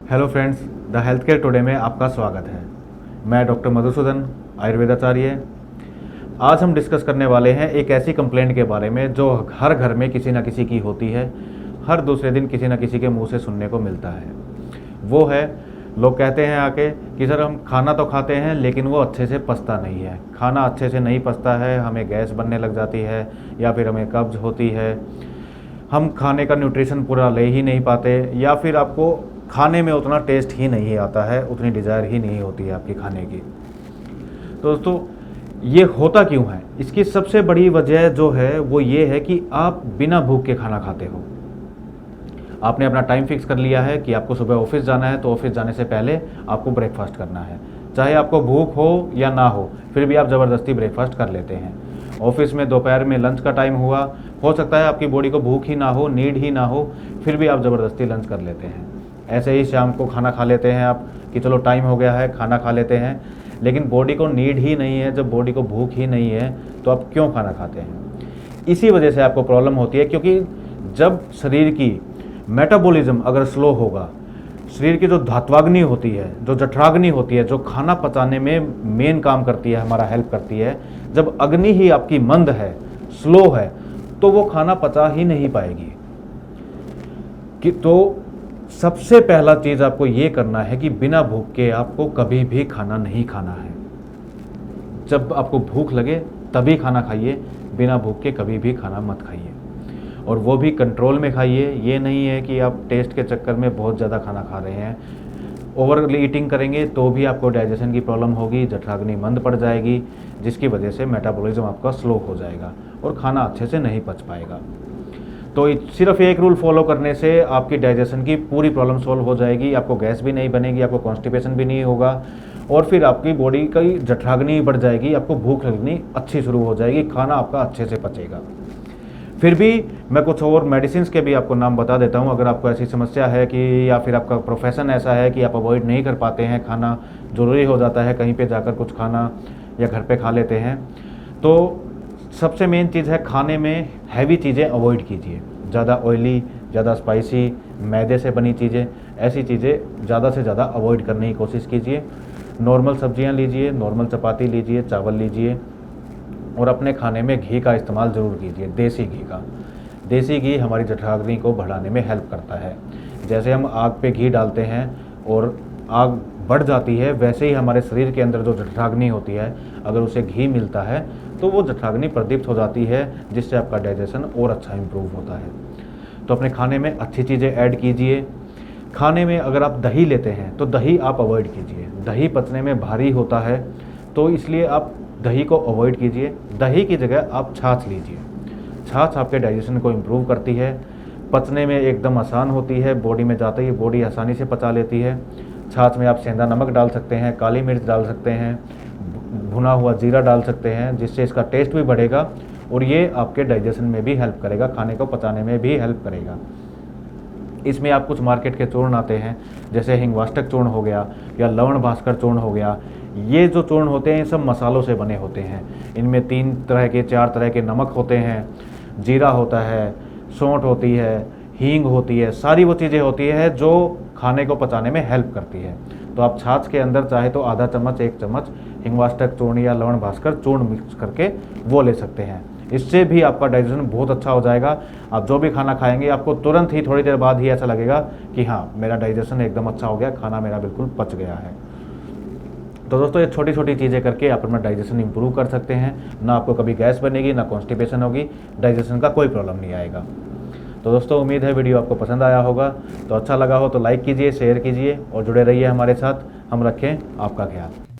Hello friends, the health care today में आपका स्वागत है। मैं डॉक्टर मधुसूदन, आयुर्वेदाचार्य। आज हम डिस्कस करने वाले हैं एक ऐसी कंप्लेंट के बारे में जो हर घर में किसी न किसी की होती है, हर दूसरे दिन किसी न किसी के मुंह से सुनने को मिलता है। वो है, लोग कहते हैं आके कि सर हम खाना तो खाते हैं लेकिन वो अच्छे से पचता नहीं है, खाना अच्छे से नहीं पचता है, हमें गैस बनने लग जाती है या फिर हमें कब्ज होती है, हम खाने का न्यूट्रिशन पूरा ले ही नहीं पाते, या फिर आपको खाने में उतना टेस्ट ही नहीं आता है, उतनी डिज़ायर ही नहीं होती है आपकी खाने की। तो दोस्तों, ये होता क्यों है? इसकी सबसे बड़ी वजह जो है वो ये है कि आप बिना भूख के खाना खाते हो। आपने अपना टाइम फिक्स कर लिया है कि आपको सुबह ऑफिस जाना है, तो ऑफिस जाने से पहले आपको ब्रेकफास्ट करना है, चाहे आपको भूख हो या ना हो, फिर भी आप ज़बरदस्ती ब्रेकफास्ट कर लेते हैं। ऑफिस में दोपहर में लंच का टाइम हुआ, हो सकता है आपकी बॉडी को भूख ही ना हो, नीड ही ना हो, फिर भी आप ज़बरदस्ती लंच कर लेते हैं। ऐसे ही शाम को खाना खा लेते हैं आप कि चलो टाइम हो गया है, खाना खा लेते हैं, लेकिन बॉडी को नीड ही नहीं है, जब बॉडी को भूख ही नहीं है तो आप क्यों खाना खाते हैं? इसी वजह से आपको प्रॉब्लम होती है, क्योंकि जब शरीर की मेटाबॉलिज्म अगर स्लो होगा, शरीर की जो धात्वाग्नि होती है, जो जठराग्नि होती है, जो खाना पचाने में मेन काम करती है, हमारा हेल्प करती है, जब अग्नि ही आपकी मंद है, स्लो है, तो वो खाना पचा ही नहीं पाएगी। कि तो सबसे पहला चीज़ आपको ये करना है कि बिना भूख के आपको कभी भी खाना नहीं खाना है। जब आपको भूख लगे तभी खाना खाइए, बिना भूख के कभी भी खाना मत खाइए, और वो भी कंट्रोल में खाइए। ये नहीं है कि आप टेस्ट के चक्कर में बहुत ज़्यादा खाना खा रहे हैं। ओवर ईटिंग करेंगे तो भी आपको डाइजेशन की प्रॉब्लम होगी, जठराग्नि मंद पड़ जाएगी, जिसकी वजह से मेटाबॉलिज्म आपका स्लो हो जाएगा और खाना अच्छे से नहीं पच पाएगा। तो सिर्फ एक रूल फॉलो करने से आपकी डाइजेशन की पूरी प्रॉब्लम सॉल्व हो जाएगी। आपको गैस भी नहीं बनेगी, आपको कॉन्स्टिपेशन भी नहीं होगा, और फिर आपकी बॉडी की जठराग्नि बढ़ जाएगी, आपको भूख लगनी अच्छी शुरू हो जाएगी, खाना आपका अच्छे से पचेगा। फिर भी मैं कुछ और मेडिसिन के भी आपको नाम बता देता हूँ। अगर आपको ऐसी समस्या है कि या फिर आपका प्रोफेशन ऐसा है कि आप अवॉइड नहीं कर पाते हैं, खाना ज़रूरी हो जाता है कहीं पे जाकर कुछ खाना, या घर पे खा लेते हैं, तो सबसे मेन चीज़ है खाने में हैवी चीज़ें अवॉइड कीजिए। ज़्यादा ऑयली, ज़्यादा स्पाइसी, मैदे से बनी चीज़ें, ऐसी चीज़ें ज़्यादा से ज़्यादा अवॉइड करने की कोशिश कीजिए। नॉर्मल सब्जियां लीजिए, नॉर्मल चपाती लीजिए, चावल लीजिए, और अपने खाने में घी का इस्तेमाल ज़रूर कीजिए, देसी घी का। देसी घी हमारी जठराग्नि को बढ़ाने में हेल्प करता है। जैसे हम आग पे घी डालते हैं और आग बढ़ जाती है, वैसे ही हमारे शरीर के अंदर जो जठराग्नि होती है, अगर उसे घी मिलता है तो वो जठराग्नि प्रदीप्त हो जाती है, जिससे आपका डाइजेशन और अच्छा इम्प्रूव होता है। तो अपने खाने में अच्छी चीज़ें ऐड कीजिए। खाने में अगर आप दही लेते हैं तो दही आप अवॉइड कीजिए, दही पचने में भारी होता है, तो इसलिए आप दही को अवॉइड कीजिए। दही की जगह आप छाछ लीजिए। छाछ आपके डाइजेशन को इम्प्रूव करती है, पचने में एकदम आसान होती है, बॉडी में जाते ही बॉडी आसानी से पचा लेती है। छाछ में आप सेंधा नमक डाल सकते हैं, काली मिर्च डाल सकते हैं, भुना हुआ जीरा डाल सकते हैं, जिससे इसका टेस्ट भी बढ़ेगा और ये आपके डाइजेशन में भी हेल्प करेगा, खाने को पचाने में भी हेल्प करेगा। इसमें आप कुछ मार्केट के चूर्ण आते हैं, जैसे हिंगवाष्टक चूर्ण हो गया या लवण भास्कर चूर्ण हो गया। ये जो चूर्ण होते हैं, ये सब मसालों से बने होते हैं। इनमें 3 तरह के 4 तरह के नमक होते हैं, जीरा होता है, सौंठ होती है, हींग होती है, सारी वो चीज़ें होती है जो खाने को पचाने में हेल्प करती है। तो आप छाछ के अंदर चाहे तो आधा चम्मच 1 चम्मच हिंगवाष्टक चूर्ण या लवण भास्कर चूर्ण मिक्स करके वो ले सकते हैं। इससे भी आपका डाइजेशन बहुत अच्छा हो जाएगा। आप जो भी खाना खाएंगे, आपको तुरंत ही थोड़ी देर बाद ही ऐसा लगेगा कि हाँ, मेरा डाइजेशन एकदम अच्छा हो गया, खाना मेरा बिल्कुल पच गया है। तो दोस्तों, ये छोटी छोटी चीज़ें करके आप अपना डाइजेशन इंप्रूव कर सकते हैं। ना आपको कभी गैस बनेगी, ना कॉन्स्टिपेशन होगी, डाइजेशन का कोई प्रॉब्लम नहीं आएगा। तो दोस्तों, उम्मीद है वीडियो आपको पसंद आया होगा। तो अच्छा लगा हो तो लाइक कीजिए, शेयर कीजिए और जुड़े रहिए हमारे साथ। हम रखें आपका ख्याल।